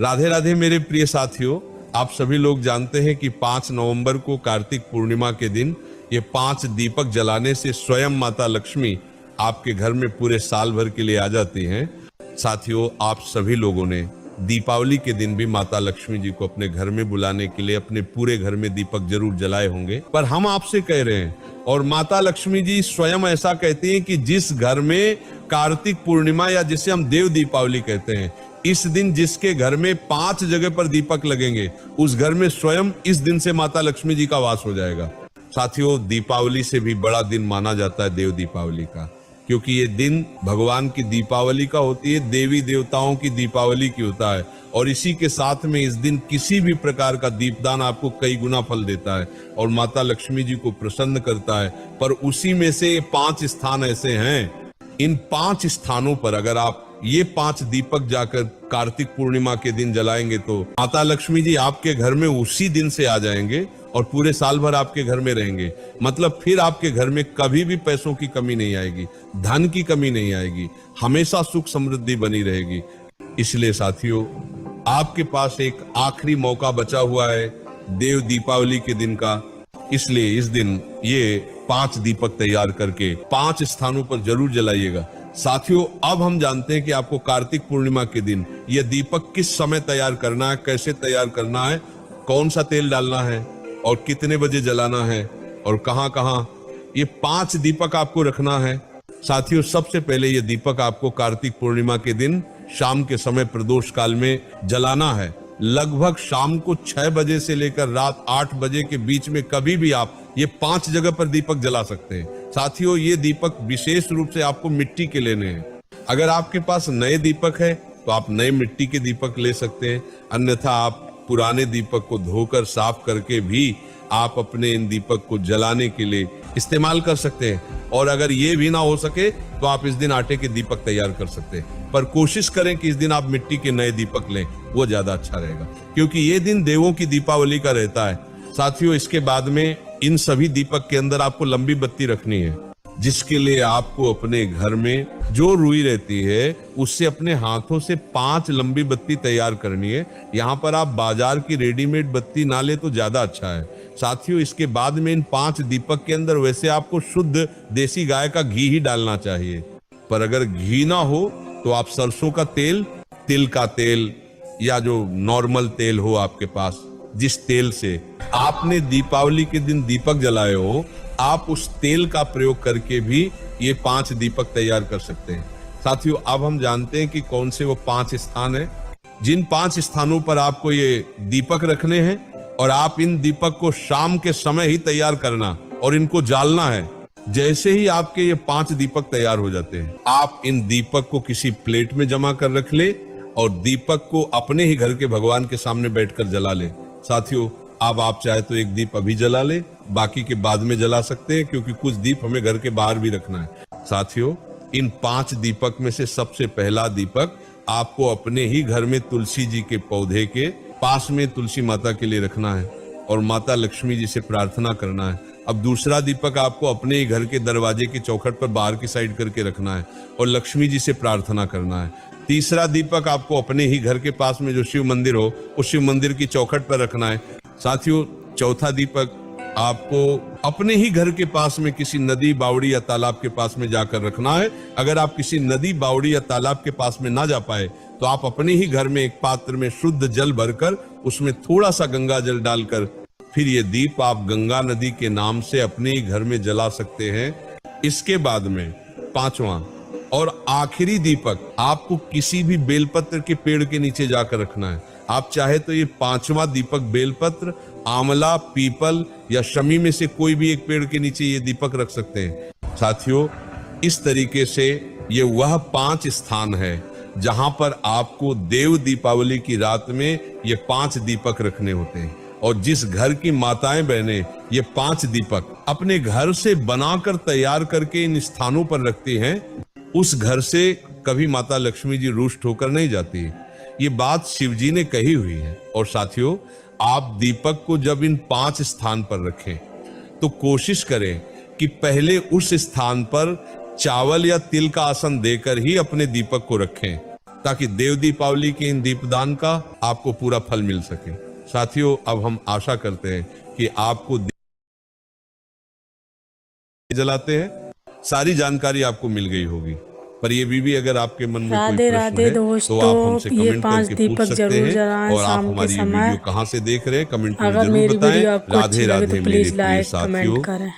राधे राधे मेरे प्रिय साथियों, आप सभी लोग जानते हैं कि 5 नवंबर को कार्तिक पूर्णिमा के दिन ये 5 दीपक जलाने से स्वयं माता लक्ष्मी आपके घर में पूरे साल भर के लिए आ जाती हैं। साथियों, आप सभी लोगों ने दीपावली के दिन भी माता लक्ष्मी जी को अपने घर में बुलाने के लिए अपने पूरे घर में दीपक जरूर जलाए होंगे। पर हम आपसे कह रहे हैं और माता लक्ष्मी जी स्वयं ऐसा कहती हैं कि जिस घर में कार्तिक पूर्णिमा या जिसे हम देव दीपावली कहते हैं, इस दिन जिसके घर में 5 जगह पर दीपक लगेंगे, उस घर में स्वयं इस दिन से माता लक्ष्मी जी का वास हो जाएगा। साथियों, दीपावली से भी बड़ा दिन माना जाता है देव दीपावली का, क्योंकि ये दिन भगवान की दीपावली का होती है, देवी देवताओं की दीपावली की होता है। और इसी के साथ में इस दिन किसी भी प्रकार का दीपदान आपको कई गुना फल देता है और माता लक्ष्मी जी को प्रसन्न करता है। पर उसी में से 5 स्थान ऐसे हैं, इन 5 स्थानों पर अगर आप ये 5 दीपक जाकर कार्तिक पूर्णिमा के दिन जलाएंगे तो माता लक्ष्मी जी आपके घर में उसी दिन से आ जाएंगे और पूरे साल भर आपके घर में रहेंगे। मतलब फिर आपके घर में कभी भी पैसों की कमी नहीं आएगी, धन की कमी नहीं आएगी, हमेशा सुख समृद्धि बनी रहेगी। इसलिए साथियों, आपके पास एक आखिरी मौका बचा हुआ है देव दीपावली के दिन का। इसलिए इस दिन ये 5 दीपक तैयार करके 5 स्थानों पर जरूर जलाइएगा। साथियों, अब हम जानते हैं कि आपको कार्तिक पूर्णिमा के दिन यह दीपक किस समय तैयार करना है, कैसे तैयार करना है, कौन सा तेल डालना है और कितने बजे जलाना है और कहां कहां ये 5 दीपक आपको रखना है। साथियों, सबसे पहले ये दीपक आपको कार्तिक पूर्णिमा के दिन शाम के समय प्रदोष काल में जलाना है। लगभग शाम को 6 बजे से लेकर रात 8 बजे के बीच में कभी भी आप ये 5 जगह पर दीपक जला सकते हैं। साथियों, ये दीपक विशेष रूप से आपको मिट्टी के लेने हैं। अगर आपके पास नए दीपक है तो आप नए मिट्टी के दीपक ले सकते हैं, अन्यथा आप पुराने दीपक को धोकर साफ करके भी आप अपने इन दीपक को जलाने के लिए इस्तेमाल कर सकते हैं। और अगर ये भी ना हो सके तो आप इस दिन आटे के दीपक तैयार कर सकते हैं, पर कोशिश करें कि इस दिन आप मिट्टी के नए दीपक लें, वो ज्यादा अच्छा रहेगा, क्योंकि ये दिन देवों की दीपावली का रहता है। साथियों, इसके बाद में इन सभी दीपक के अंदर आपको लंबी बत्ती रखनी है, जिसके लिए आपको अपने घर में जो रुई रहती है उससे अपने हाथों से 5 लंबी बत्ती तैयार करनी है। यहाँ पर आप बाजार की रेडीमेड बत्ती ना ले तो ज्यादा अच्छा है। साथियों, इसके बाद में इन 5 दीपक के अंदर वैसे आपको शुद्ध देसी गाय का घी ही डालना चाहिए, पर अगर घी ना हो तो आप सरसों का तेल, तिल का तेल या जो नॉर्मल तेल हो आपके पास, जिस तेल से आपने दीपावली के दिन दीपक जलाए हो, आप उस तेल का प्रयोग करके भी ये 5 दीपक तैयार कर सकते हैं। साथियों, अब हम जानते हैं कि कौन से वो 5 स्थान हैं जिन 5 स्थानों पर आपको ये दीपक रखने हैं और आप इन दीपक को शाम के समय ही तैयार करना और इनको जालना है। जैसे ही आपके ये 5 दीपक तैयार हो जाते हैं, आप इन दीपक को किसी प्लेट में जमा कर रख ले और दीपक को अपने ही घर के भगवान के सामने बैठकर जला ले। साथियों, अब आप चाहे तो एक दीप अभी जला ले, बाकी के बाद में जला सकते हैं, क्योंकि कुछ दीप हमें घर के बाहर भी रखना है। साथियों, इन 5 दीपक में से सबसे पहला दीपक आपको अपने ही घर में तुलसी जी के पौधे के पास में तुलसी माता के लिए रखना है और माता लक्ष्मी जी से प्रार्थना करना है। अब दूसरा दीपक आपको अपने ही घर के दरवाजे की चौखट पर बाहर की साइड करके रखना है और लक्ष्मी जी से प्रार्थना करना है। तीसरा दीपक आपको अपने ही घर के पास में जो शिव मंदिर हो, उस शिव मंदिर की चौखट पर रखना है। साथियों, चौथा दीपक आपको अपने ही घर के पास में किसी नदी, बावड़ी या तालाब के पास में जाकर रखना है। अगर आप किसी नदी, बावड़ी या तालाब के पास में ना जा पाए तो आप अपने ही घर में एक पात्र में शुद्ध जल भरकर उसमें थोड़ा सा गंगा जल डालकर फिर ये दीप आप गंगा नदी के नाम से अपने ही घर में जला सकते हैं। इसके बाद में 5वां और आखिरी दीपक आपको किसी भी बेलपत्र के पेड़ के नीचे जाकर रखना है। आप चाहे तो ये 5वां दीपक बेलपत्र, आंवला, पीपल या शमी में से कोई भी एक पेड़ के नीचे ये दीपक रख सकते हैं। साथियों, इस तरीके से ये वह 5 स्थान है जहां पर आपको देव दीपावली की रात में ये 5 दीपक रखने होते हैं। और जिस घर की माताएं बहनें ये 5 दीपक अपने घर से बनाकर तैयार करके इन स्थानों पर रखती हैं, उस घर से कभी माता लक्ष्मी जी रुष्ट होकर नहीं जाती। ये बात शिव जी ने कही हुई है। और साथियों, आप दीपक को जब इन 5 स्थान पर रखें तो कोशिश करें कि पहले उस स्थान पर चावल या तिल का आसन देकर ही अपने दीपक को रखें। ताकि देव दीपावली के इन दीपदान का आपको पूरा फल मिल सके। साथियों, अब हम आशा करते हैं कि आपको जलाते हैं सारी जानकारी आपको मिल गई होगी, पर ये भी अगर आपके मन में कोई राधे प्रश्न राधे है दोस्तों, तो आप हमसे ये कमेंट 5 करके पूछ दीपक सकते जरूर हैं। जलाएं और आप शाम के हमारी ये समय। वीडियो कहाँ से देख रहे हैं कमेंट में अगर जरूर मेरी बताएं। वीडियो आपको अच्छी राधे लगे राधे तो मेरे प्लीज प्रिय लाइक साथियों। कमेंट करें।